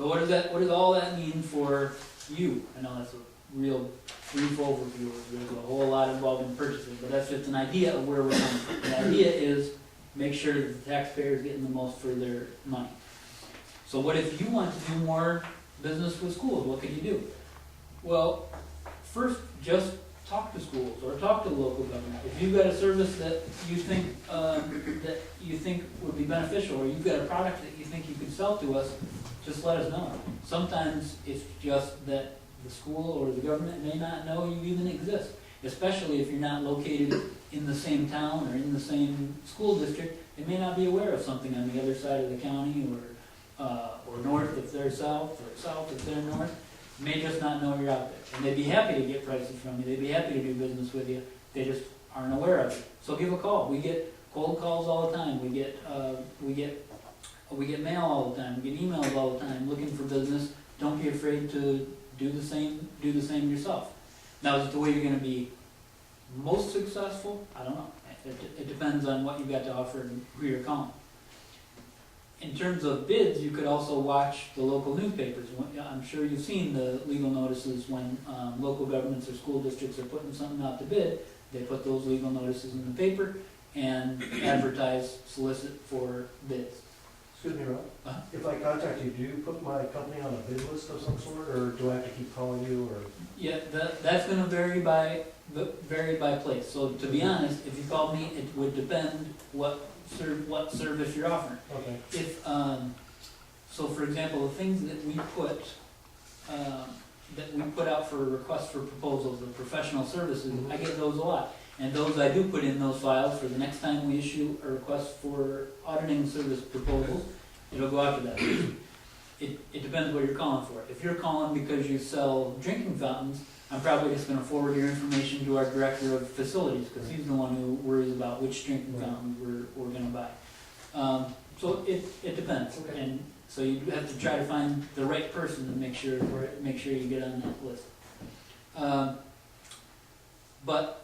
So what does all that mean for you? I know that's a real brief overview, there's a whole lot involved in purchasing, but that's just an idea of where we're coming from. The idea is make sure that the taxpayer is getting the most for their money. So what if you want to do more business with schools? What can you do? Well, first, just talk to schools or talk to the local government. If you've got a service that you think would be beneficial, or you've got a product that you think you could sell to us, just let us know. Sometimes it's just that the school or the government may not know you even exist, especially if you're not located in the same town or in the same school district. They may not be aware of something on the other side of the county, or north if they're south, or south if they're north. May just not know you're out there. And they'd be happy to get prices from you. They'd be happy to do business with you. They just aren't aware of it. So give a call. We get cold calls all the time. We get mail all the time. We get emails all the time looking for business. Don't be afraid to do the same yourself. Now, is it the way you're going to be most successful? I don't know. It depends on what you've got to offer and who you're calling. In terms of bids, you could also watch the local newspapers. I'm sure you've seen the legal notices when local governments or school districts are putting something out to bid. They put those legal notices in the paper and advertise, solicit for bids. Excuse me, Rob. If I contact you, do you put my company on a bid list of some sort, or do I have to keep calling you, or? Yeah, that's going to vary by place. So to be honest, if you called me, it would depend what service you're offering. Okay. If so, for example, the things that we put out for requests for proposals, the professional services, I get those a lot, and those I do put in those files for the next time we issue a request for auditing service proposals. It'll go after that. It depends what you're calling for. If you're calling because you sell drinking fountains, I'm probably just going to forward your information to our director of facilities, because he's the one who worries about which drinking fountain we're going to buy. So it depends, Okay. and so you have to try to find the right person to make sure you get on that list. But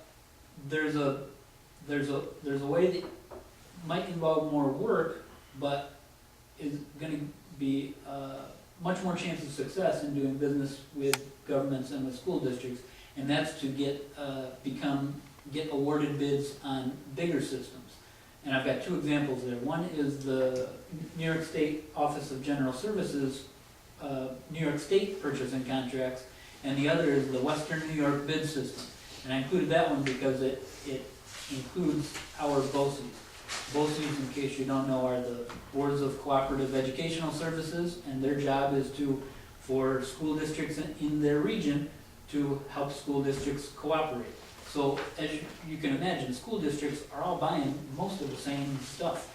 there's a way that might involve more work, but is going to be much more chance of success in doing business with governments and with school districts, and that's to get awarded bids on bigger systems. And I've got two examples there. One is the New York State Office of General Services, New York State purchasing contracts, and the other is the Western New York bid system. And I included that one because it includes our BOCES. BOCES, in case you don't know, are the Boards of Cooperative Educational Services, and their job is for school districts in their region to help school districts cooperate. So as you can imagine, school districts are all buying most of the same stuff.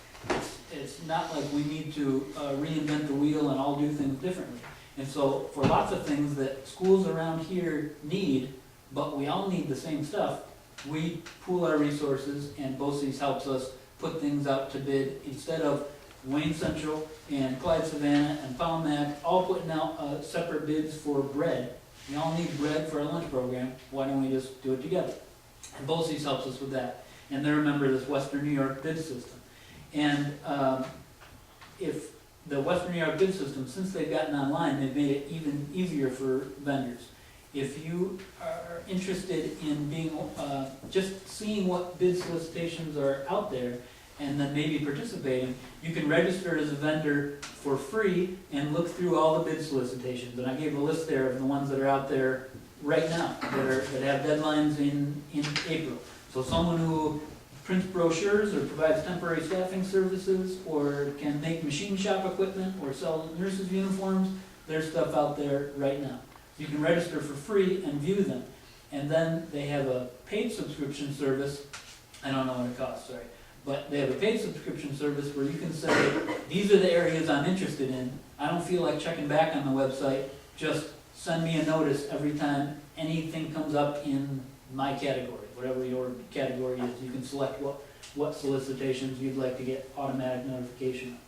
It's not like we need to reinvent the wheel and all do things differently. And so for lots of things that schools around here need, but we all need the same stuff, we pool our resources, and BOCES helps us put things out to bid instead of Wayne Central and Clyde Savannah and Palmac all putting out separate bids for bread. We all need bread for our lunch program. Why don't we just do it together? And BOCES helps us with that. And they're a member of this Western New York bid system. And if the Western New York bid system, since they've gotten online, they've made it even easier for vendors. If you are interested in just seeing what bid solicitations are out there and then maybe participating, you can register as a vendor for free and look through all the bid solicitations. And I gave a list there of the ones that are out there right now that have deadlines in April. So someone who prints brochures or provides temporary staffing services or can make machine shop equipment or sell nurses' uniforms, there's stuff out there right now. You can register for free and view them. And then they have a paid subscription service. I don't know what it costs, sorry. But they have a paid subscription service where you can say, these are the areas I'm interested in. I don't feel like checking back on the website. Just send me a notice every time anything comes up in my category, whatever your category is. You can select what solicitations you'd like to get automatic notification of.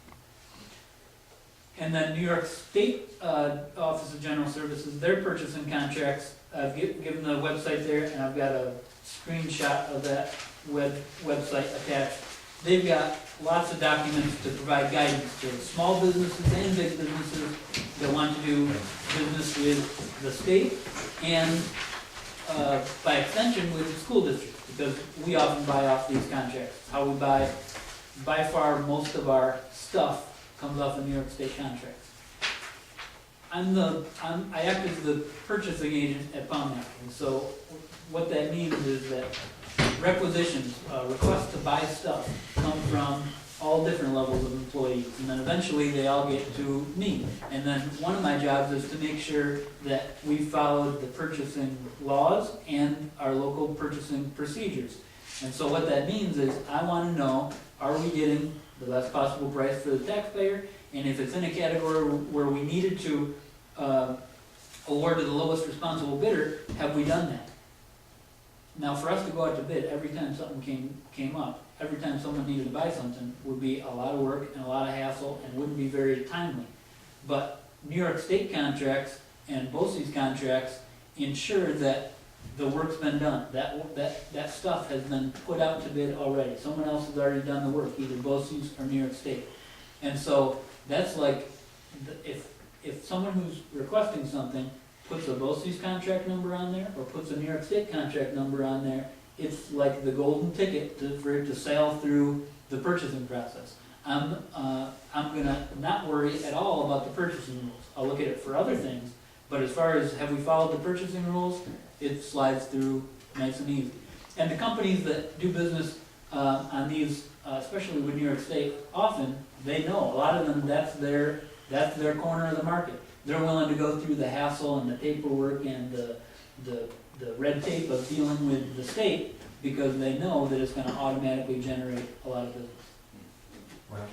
And then New York State Office of General Services, their purchasing contracts, I've given the website there, and I've got a screenshot of that website attached. They've got lots of documents to provide guidance to small businesses and big businesses that want to do business with the state and, by extension, with the school district, because we often buy off these contracts. How we buy, by far, most of our stuff comes off of New York State contracts. I act as the purchasing agent at Poundmaster, and so what that means is that requisitions, requests to buy stuff come from all different levels of employees, and then eventually they all get to me. And then one of my jobs is to make sure that we followed the purchasing laws and our local purchasing procedures. And so what that means is I want to know, are we getting the best possible price for the taxpayer? And if it's in a category where we needed to award to the lowest responsible bidder, have we done that? Now, for us to go out to bid every time something came up, every time someone needed to buy something, would be a lot of work and a lot of hassle and wouldn't be very timely. But New York State contracts and BOCES contracts ensure that the work's been done. That stuff has been put out to bid already. Someone else has already done the work, either BOCES or New York State. And so that's like, if someone who's requesting something puts a BOCES contract number on there or puts a New York State contract number on there, it's like the golden ticket for it to sail through the purchasing process. I'm gonna not worry at all about the purchasing rules. I'll look at it for other things, but as far as have we followed the purchasing rules, it slides through nice and easy. And the companies that do business on these, especially with New York State, often they know a lot of them. That's their corner of the market. They're willing to go through the hassle and the paperwork and the red tape of dealing with the state because they know that it's going to automatically generate a lot of business. Well,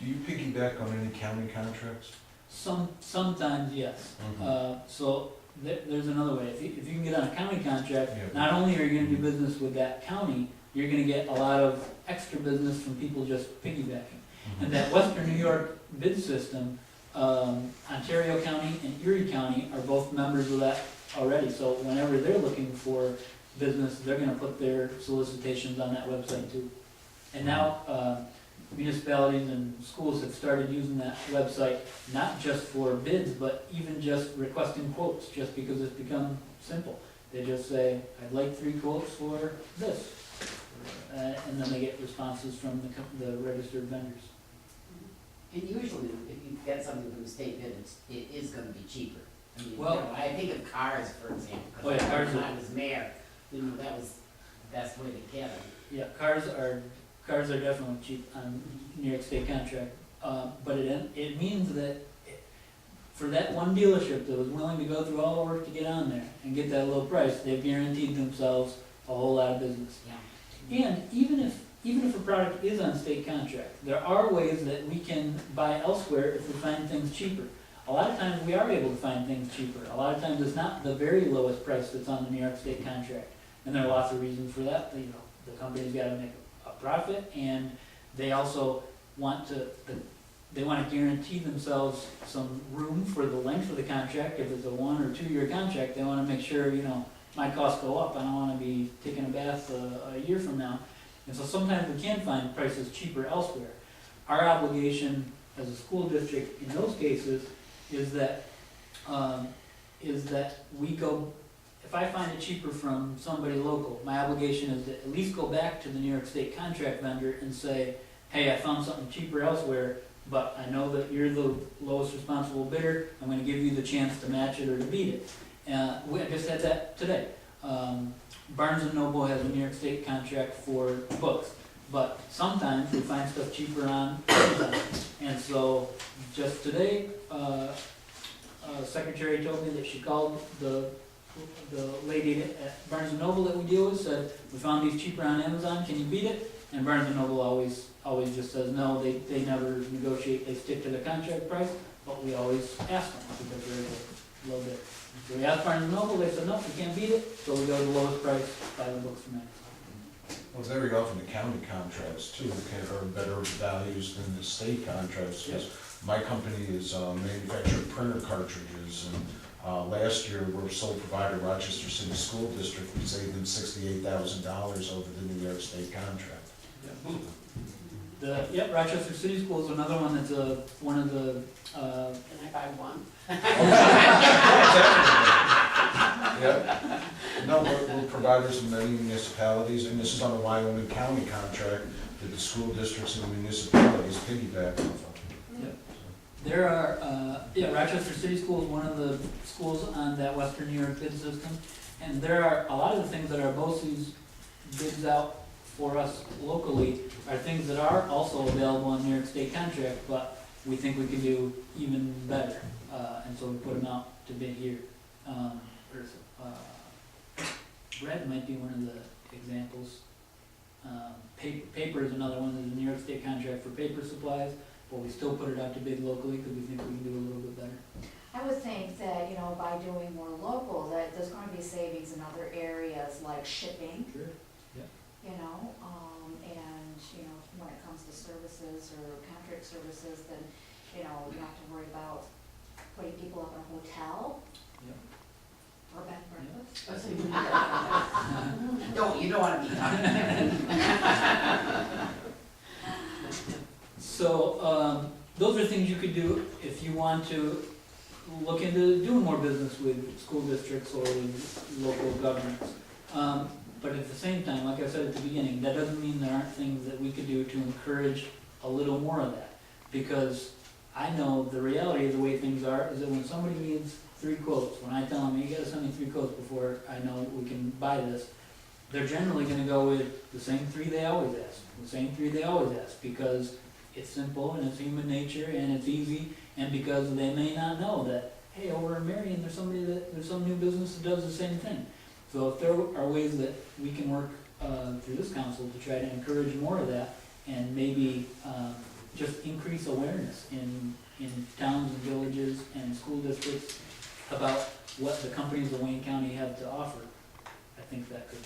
do you piggyback on any county contracts? Sometimes, yes. Mhm. So there's another way. If you can get on a county contract, Yeah. not only are you going to do business with that county, you're going to get a lot of extra business from people just piggybacking. And that Western New York bid system, Ontario County and Erie County are both members of that already. So whenever they're looking for business, they're going to put their solicitations on that website too. And now municipalities and schools have started using that website not just for bids, but even just requesting quotes, just because it's become simple. They just say, I'd like 3 quotes for this. And then they get responses from the registered vendors. And usually, if you get something from the state bid, it is gonna be cheaper. I mean, Well- you know, I think of cars, for example, Oh, yeah, because cars when are- I was mayor, you know, that was the best way to get them. Yeah, cars are definitely cheap on New York State contract, but it means that for that one dealership that was willing to go through all the work to get on there and get that low price, they've guaranteed themselves a whole lot of business. Yeah. And even if a product is on state contract, there are ways that we can buy elsewhere if we find things cheaper. A lot of times we are able to find things cheaper. A lot of times it's not the very lowest price that's on the New York State contract. And there are lots of reasons for that. You know, the company's got to make a profit, and they also want to guarantee themselves some room for the length of the contract. If it's a 1 or 2 year contract, they want to make sure, you know, my costs go up. I don't want to be taking a bath a year from now. And so sometimes we can find prices cheaper elsewhere. Our obligation as a school district in those cases is that we go, if I find it cheaper from somebody local, my obligation is to at least go back to the New York State contract vendor and say, hey, I found something cheaper elsewhere, but I know that you're the lowest responsible bidder. I'm going to give you the chance to match it or to beat it. I just had that today. Barnes & Noble has a New York State contract for books, but sometimes we find stuff cheaper on Amazon. And so just today, secretary told me that she called the lady at Barnes & Noble that we deal with, said, we found these cheaper on Amazon, can you beat it? And Barnes & Noble always just says no, they never negotiate, they stick to the contract price, but we always ask them because they're a little bit. So we asked Barnes & Noble, they said no, we can't beat it, so we go to the lowest price, buy the books from Amazon. Well, very often the county contracts too are better values than the state contracts. Yes. My company is manufacturing printer cartridges, and last year we're sole provider Rochester City School District. We saved them $68,000 over the New York State contract. Yep, Rochester City Schools is another one that's one of the, Can I buy one? Yeah, no, we're providers in many municipalities, and this is on a Wyoming County contract that the school districts and the municipalities piggyback off of. there are, Rochester City Schools is one of the schools on that Western New York bid system. And there are, a lot of the things that our BOCES bids out for us locally are things that are also available on New York State contract, but we think we can do even better. And so we put them out to bid here. Bread might be one of the examples. Paper is another one. There's a New York State contract for paper supplies, but we still put it out to bid locally because we think we can do a little bit better. I would think that, by doing more local, that there's gonna be savings in other areas like shipping, Sure. and, when it comes to services or contract services, then, you don't have to worry about putting people up in a hotel Yep. or bed and breakfast. You don't wanna be So, those are things you could do if you want to look into doing more business with school districts or with local governments. But at the same time, like I said at the beginning, that doesn't mean there aren't things that we could do to encourage a little more of that. Because I know the reality of the way things are is that when somebody needs 3 quotes, when I tell them, you gotta send me 3 quotes before I know we can buy this, they're generally gonna go with the same 3 they always ask, because it's simple and it's human nature and it's easy, and because they may not know that, hey, over in Marion, there's some new business that does the same thing. So if there are ways that we can work through this council to try to encourage more of that, and maybe just increase awareness in towns and villages and school districts about what the companies of Wayne County have to offer, I think that could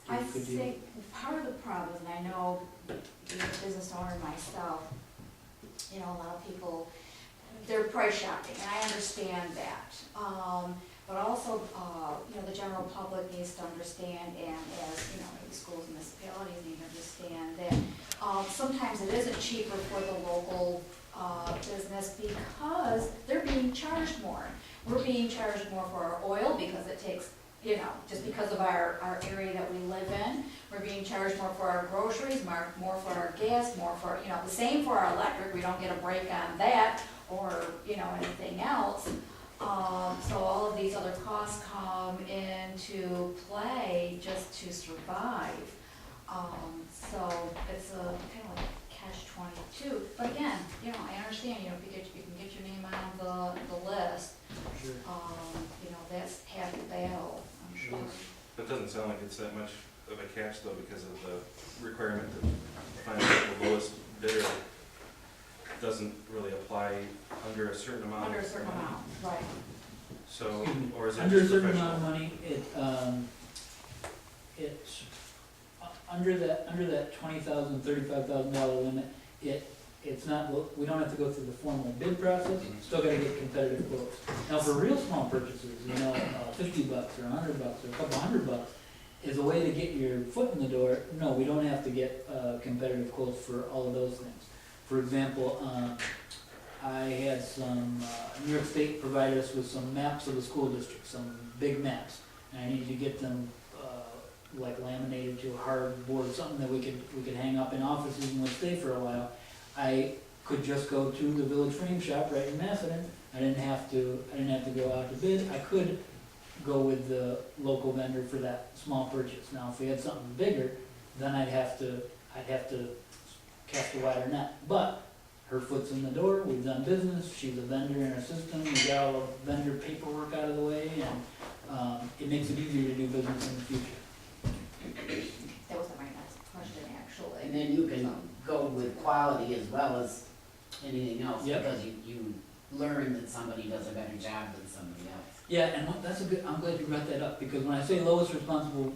I do. think part of the problem, and I know being a business owner myself, a lot of people, they're price shopping, and I understand that. But also, the general public needs to understand, and as, maybe schools and municipalities need to understand that sometimes it isn't cheaper for the local business because they're being charged more. We're being charged more for our oil because it takes, just because of our area that we live in. We're being charged more for our groceries, more for our gas, more for, the same for our electric. We don't get a break on that or, anything else. So all of these other costs come into play just to survive. So it's a kind of like catch-22. But again, I understand, if you can get your name on the list, Sure. that's half the battle, I'm sure. It doesn't sound like it's that much of a catch though, because of the requirement to find the lowest bidder doesn't really apply under a certain amount. Under a certain amount, right. So, or is it Under a just certain amount professional? of money, it's, under that $20,000, $35,000 limit, it's not, we don't have to go through the formal bid process, still gotta get competitive quotes. Now, for real small purchases, $50 or $100 or a couple $100 is a way to get your foot in the door. No, we don't have to get competitive quotes for all of those things. For example, I had some, New York State provided us with some maps of the school district, some big maps, and I needed to get them like laminated to a hard board, something that we could hang up in offices and would stay for a while. I could just go to the Village Frame Shop right in Macedon. I didn't have to go out to bid. I could go with the local vendor for that small purchase. Now, if we had something bigger, then I'd have to cast a wider net. But her foot's in the door, we've done business, she's a vendor in our system, we got all the vendor paperwork out of the way, and it makes it easier to do business in the future. That was my next question, actually. And then you can go with quality as well as anything else, Yep. because you learn that somebody does a better job than somebody else. Yeah, and I'm glad you brought that up, because when I say lowest responsible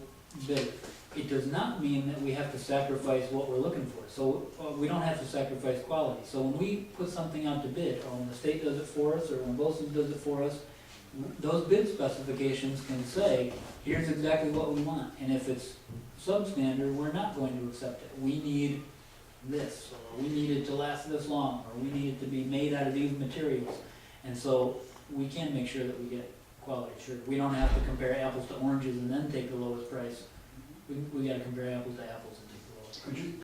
bid, it does not mean that we have to sacrifice what we're looking for. So we don't have to sacrifice quality. So when we put something out to bid, or when the state does it for us, or when BOCES does it for us, those bid specifications can say, here's exactly what we want. And if it's substandard, we're not going to accept it. We need this, or we need it to last this long, or we need it to be made out of these materials. And so we can make sure that we get quality assured. We don't have to compare apples to oranges and then take the lowest price. We gotta compare apples to apples and take the lowest price.